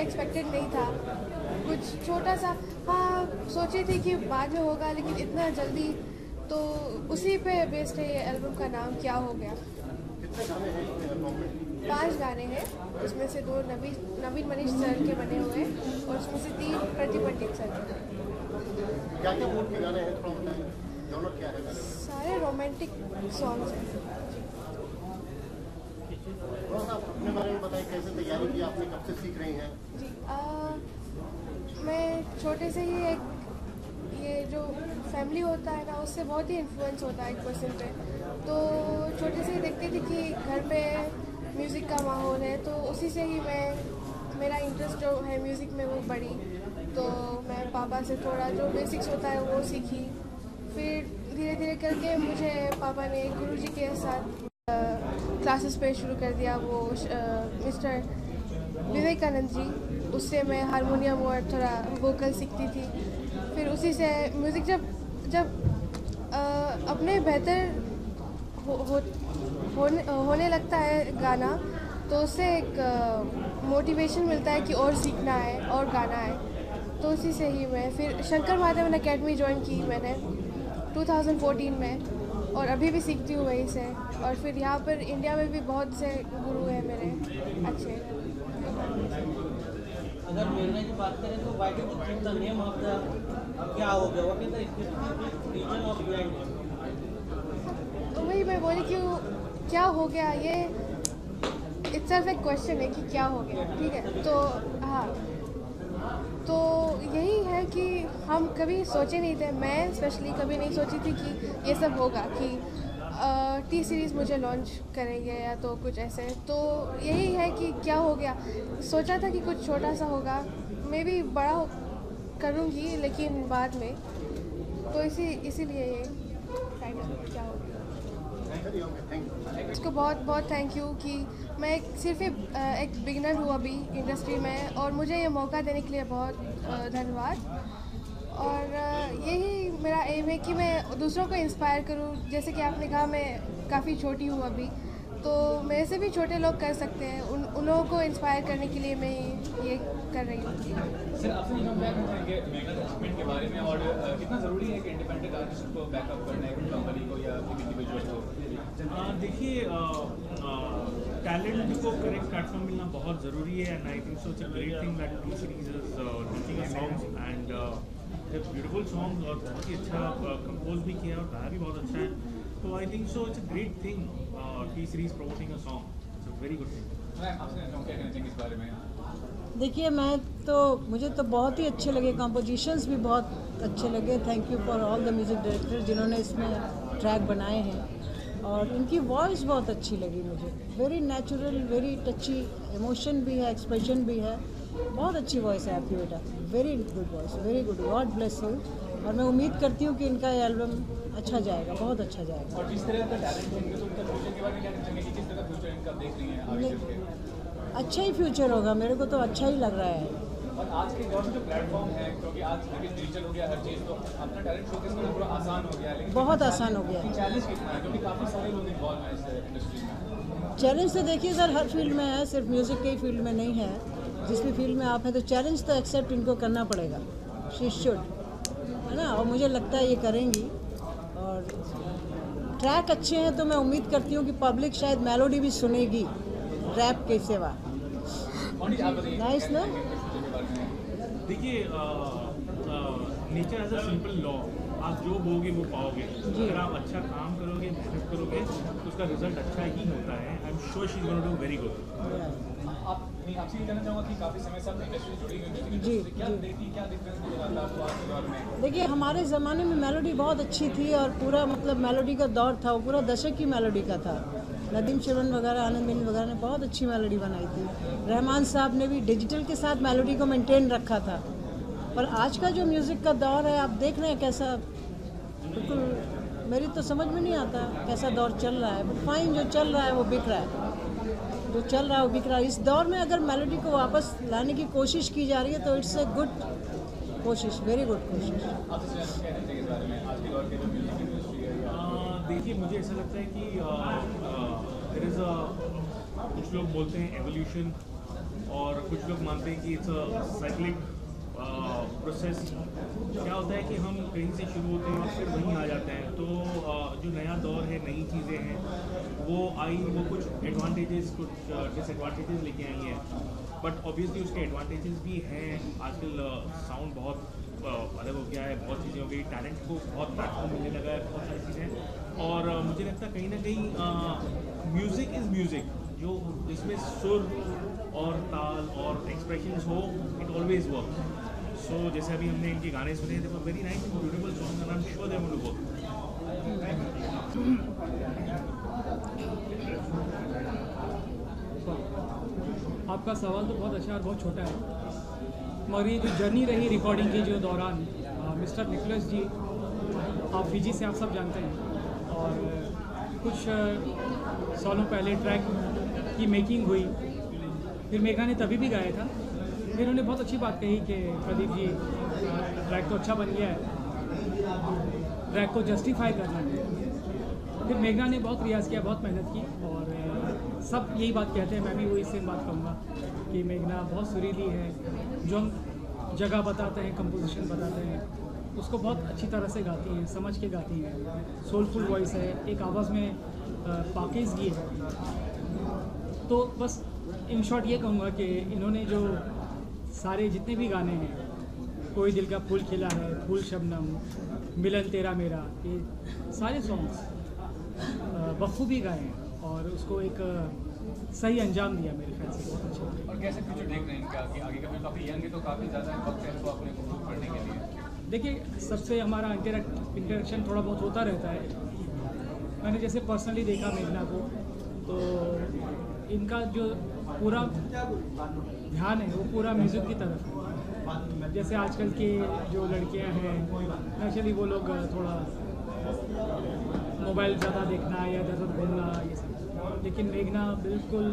Expected नहीं था। कुछ छोटा सा, हाँ सोची थी कि बाद में होगा, लेकिन इतना जल्दी, तो उसी पे बेस्ड है ये एल्बम का नाम क्या हो गया। 5 गाने हैं, उसमें से 2 नवीन मनीष सर के बने हुए हैं और उसमें से 3 प्रदीप पंडित सर के। क्या क्या मूड के गाने हैं, थोड़ा बताइए, जॉनर क्या है? सारे रोमांटिक सॉन्ग्स हैं। थोड़ा सा अपने बारे में बताइए, कैसे तैयारी की आपने, कब से सीख रही हैं? जी मैं छोटे से ही एक ये जो फैमिली होता है ना, उससे बहुत ही इन्फ्लुएंस होता है एक पर्सन पे। तो छोटे से ही देखती थी कि घर पे म्यूज़िक का माहौल है, तो उसी से ही मेरा इंटरेस्ट जो है म्यूज़िक में वो बढ़ी। तो मैं पापा से थोड़ा जो बेसिक्स होता है वो सीखी। फिर धीरे धीरे करके मुझे पापा ने गुरुजी के साथ क्लासेस पे शुरू कर दिया, वो मिस्टर विवेकानंद जी, उससे मैं हारमोनियम और थोड़ा वोकल सीखती थी। फिर उसी से म्यूज़िक जब अपने बेहतर होने लगता है गाना, तो उससे एक मोटिवेशन मिलता है कि और सीखना है और गाना है। तो उसी से ही मैं फिर शंकर महादेवन अकेडमी ज्वाइन की मैंने 2014 में, और अभी भी सीखती हूँ वहीं से। और फिर यहाँ पर इंडिया में भी बहुत से गुरु हैं मेरे अच्छे। अगर निर्णय की बात करें तो why did you choose the name of the, क्या हो गया, what is the reason of behind it? तो वही मैं बोली क्यों क्या हो गया, ये इट्सेल्फ एक क्वेश्चन है कि क्या हो गया, ठीक है। तो हाँ, तो यही है कि हम कभी सोचे नहीं थे, मैं स्पेशली कभी नहीं सोची थी कि ये सब होगा, कि टी सीरीज़ मुझे लॉन्च करेंगे या तो कुछ ऐसे। तो यही है कि क्या हो गया, सोचा था कि कुछ छोटा सा होगा, मे बी बड़ा करूँगी लेकिन बाद में। तो इसीलिए ये क्या हो गया। उसको बहुत बहुत थैंक यू कि मैं सिर्फ एक बिगिनर हूँ अभी इंडस्ट्री में, और मुझे ये मौका देने के लिए बहुत धन्यवाद। और यही मेरा एम है कि मैं दूसरों को इंस्पायर करूँ। जैसे कि आपने कहा मैं काफ़ी छोटी हूँ अभी, तो मेरे से भी छोटे लोग कर सकते हैं, उन लोगों को इंस्पायर करने के लिए मैं ये कर रही हूँ। सर, आपसे हम क्या कहेंगे मेगा अचीवमेंट के बारे में, और कितना ज़रूरी है कि इंडिपेंडेंट आर्टिस्ट को बैकअप करना है, कंपनी को या इंडिविजुअल को? देखिए, टैलेंट को करेक्ट प्लेटफॉर्म मिलना बहुत ज़रूरी है, and I think so it's a great thing that T series is teaching songs and beautiful songs, और बहुत ही अच्छा कंपोज भी किया और गाया भी बहुत अच्छा है। तो I think so it's a great thing, T series promoting a song, it's a very good thing. मैं आपसे क्या कहना चाहेंगे इस बारे में? देखिए, मुझे तो बहुत ही अच्छे लगे, कंपोजिशंस भी बहुत अच्छे लगे। Thank you for all the music director जिन्होंने इसमें ट्रैक बनाए हैं, और इनकी वॉइस बहुत अच्छी लगी मुझे, वेरी नेचुरल, वेरी टची, इमोशन भी है, एक्सप्रेशन भी है। बहुत अच्छी वॉइस है आपकी बेटा, very good voice, very good, God bless you. और मैं उम्मीद करती हूँ कि इनका ये एल्बम अच्छा जाएगा, बहुत अच्छा जाएगा। और जिस तरह का टैलेंट है तो उनका फ्यूचर के बारे में क्या कहना चाहेंगे, किस तरह का फ्यूचर इनका देख रही हैं आगे चल के? अच्छा ही फ्यूचर होगा, मेरे को तो अच्छा ही लग रहा है। और आज के दौर में जो प्लेटफॉर्म है, क्योंकि आज डिजिटल हो गया हर चीज़, तो अपना टैलेंट शोकेस करना थोड़ा आसान हो गया है, लेकिन बहुत आसान हो गया है। चैलेंज कितना है, क्योंकि काफ़ी सारे लोग इन्वॉल्व हैं इस इंडस्ट्री में? चैलेंज तो देखिए सर, हर फील्ड में है, सिर्फ म्यूज़िक के ही फील्ड में नहीं है। जिस भी फील्ड में आप हैं तो चैलेंज तो एक्सेप्ट इनको करना पड़ेगा, शी शुड, है ना। और मुझे लगता है ये करेंगी, और ट्रैक अच्छे हैं, तो मैं उम्मीद करती हूँ कि पब्लिक शायद मेलोडी भी सुनेगी रैप के सिवा। नाइस ना। देखिए, nature as a simple law, आप जो बोगे वो पाओगे। अगर आप अच्छा काम करोगे, मेहनत करोगे, तो उसका रिजल्ट अच्छा ही होता है। I am sure she is going to do very good. आपसे ये कहना चाहूँगा कि काफ़ी समय से आप इंडस्ट्री जुड़ी हुई है, जी, क्या देखती, क्या दिक्कत नजर आता है आपको आज के दौर में? देखिए, हमारे ज़माने में मेलोडी बहुत अच्छी थी, और पूरा मतलब मेलोडी का दौर था, वो पूरा दशक की मेलोडी का था। नदीम श्रवण वगैरह, आनंद बिन वगैरह ने बहुत अच्छी मेलोडी बनाई थी। रहमान साहब ने भी डिजिटल के साथ मेलोडी को मेंटेन रखा था। पर आज का जो म्यूज़िक का दौर है, आप देख रहे हैं कैसा, बिल्कुल मेरी तो समझ में नहीं आता कैसा दौर चल रहा है। बट फाइन, जो चल रहा है वो बिक रहा है, जो चल रहा है वो बिक रहा है। इस दौर में अगर मेलोडी को वापस लाने की कोशिश की जा रही है तो इट्स अ गुड कोशिश, वेरी गुड कोशिश। देखिए, मुझे ऐसा लगता है कि देयर इज़ अ, कुछ लोग बोलते हैं एवोल्यूशन, और कुछ लोग मानते हैं कि इट्स अ साइक्लिक प्रोसेस। क्या होता है कि हम कहीं से शुरू होते हैं और फिर वहीं आ जाते हैं। तो जो नया दौर है, नई चीज़ें हैं वो आई, वो कुछ एडवांटेजेस कुछ डिसएडवांटेजेस लेके आई हैं, बट ऑब्वियसली उसके एडवांटेजेस भी हैं। आजकल साउंड बहुत अलग हो गया है, बहुत चीज़ें हो गई, टैलेंट को बहुत प्लेटफॉर्म मिलने लगा है, बहुत सारी चीज़ें। और मुझे लगता है कहीं ना कहीं म्यूज़िक इज़ म्यूज़िक, जो जिसमें सुर और ताल और एक्सप्रेशंस हो, इट ऑलवेज वर्क। सो जैसे अभी हमने इनके गाने सुने, they were very nice, beautiful song, and I am sure they will work. आपका सवाल तो बहुत अच्छा और बहुत छोटा है, मगर ये जो जर्नी रही रिकॉर्डिंग के जो दौरान, मिस्टर निकोलस जी, आप फिजी से आप सब जानते हैं, और कुछ सालों पहले ट्रैक की मेकिंग हुई, फिर मेघना ने तभी भी गाया था। फिर उन्होंने बहुत अच्छी बात कही कि प्रदीप जी, ट्रैक तो अच्छा बन गया है, ट्रैक को जस्टिफाई करना है। फिर मेघना ने बहुत रियाज़ किया, बहुत मेहनत की, और सब यही बात कहते हैं, मैं भी वही सेम बात कहूँगा कि मेघना बहुत सुरीली है। जो हम जगह बताते हैं, कंपोजिशन बताते हैं, उसको बहुत अच्छी तरह से गाती हैं, समझ के गाती हैं। सोलफुल वॉइस है, एक आवाज़ में पाकीज़गी है। तो बस इन शॉर्ट ये कहूँगा कि इन्होंने जो सारे जितने भी गाने हैं, कोई दिल का फूल खिला है, फूल शबनम, मिलन तेरा मेरा, ये सारे सॉन्ग्स बखूबी गाए हैं और उसको एक सही अंजाम दिया मेरे ख्याल से, बहुत अच्छा। और कैसे फ्यूचर देख रहे हैं इनका कि आगे का फिर काफ़ी यंग है तो काफ़ी ज़्यादा वक्त है इनको अपने को प्रूव करने के लिए? देखिए, सबसे हमारा इंटरेक्शन थोड़ा बहुत होता रहता है। मैंने जैसे पर्सनली देखा मेघना को, तो इनका जो पूरा ध्यान है वो पूरा म्यूज़िक की तरफ है। जैसे आजकल के जो लड़कियां हैं, नेचुरली वो लोग थोड़ा मोबाइल ज़्यादा देखना या इधर उधर घूमना, ये सब। लेकिन मेघना बिल्कुल,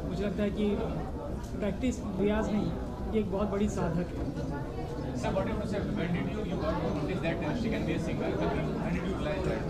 मुझे लगता है कि प्रैक्टिस, रियाज नहीं, ये एक बहुत बड़ी साधक है। Sir, what you want to say? When did you got to notice that she can be a singer? When did you realize that?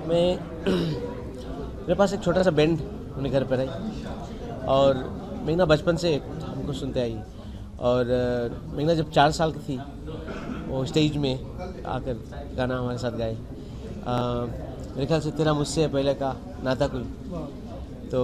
मेरे पास एक छोटा सा बैंड अपने घर पर है और मेघना बचपन से हमको सुनते आई। और मेघना जब 4 साल की थी, वो स्टेज में आकर गाना हमारे साथ गाए। मेरे ख्याल से तेरा मुझसे पहले का नाता कोई, तो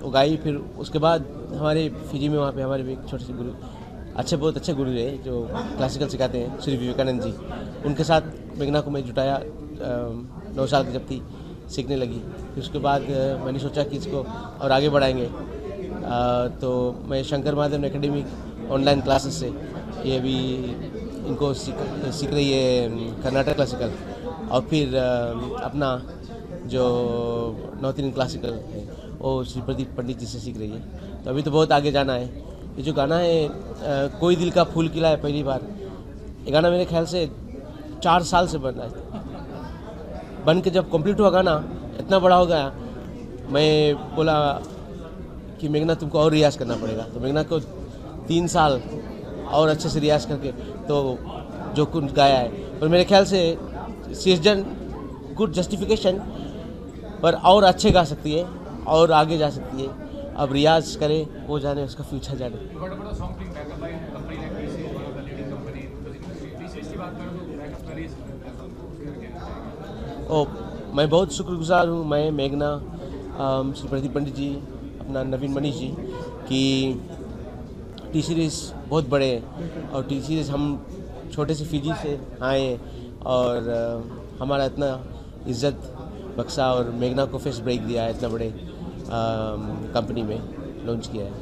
वो गाई। फिर उसके बाद हमारे फिजी में वहाँ पे हमारे भी एक छोटे से गुरु, बहुत अच्छे गुरु रहे जो क्लासिकल सिखाते हैं, श्री विवेकानंद जी। उनके साथ मेघना को मैं जुटाया, 9 साल की जब थी सीखने लगी। फिर उसके बाद मैंने सोचा कि इसको और आगे बढ़ाएंगे, तो मैं Shankar Mahadevan academy online classes से ये अभी इनको सीख रही है कर्नाटक क्लासिकल, और फिर अपना जो नॉर्थ इंडियन क्लासिकल है वो श्री प्रदीप पंडित जी से सीख रही है। तो अभी तो बहुत आगे जाना है। ये जो गाना है कोई दिल का फूल खिला है, पहली बार ये गाना मेरे ख्याल से 4 साल से बन रहा है। बन के जब कंप्लीट हुआ गाना, इतना बड़ा हो गया, मैं बोला कि मेघना तुमको और रियाज़ करना पड़ेगा। तो मेघना को 3 साल और अच्छे से रियाज़ करके तो जो कुछ गाया है, पर मेरे ख्याल से she is done good justification, पर और अच्छे गा सकती है और आगे जा सकती है। अब रियाज करे, वो जाने, उसका फ्यूचर जाने। मैं बहुत शुक्रगुजार हूँ, मैं मेघना, श्री प्रदीप पंडित जी, अपना नवीन मनीष जी कि टी सीरीज़ बहुत बड़े हैं और टी सीरीज़ हम छोटे से फिजी से आए और हमारा इतना इज्जत बख्शा और मेघना को फेस ब्रेक दिया है, इतना बड़े कंपनी में लॉन्च किया है।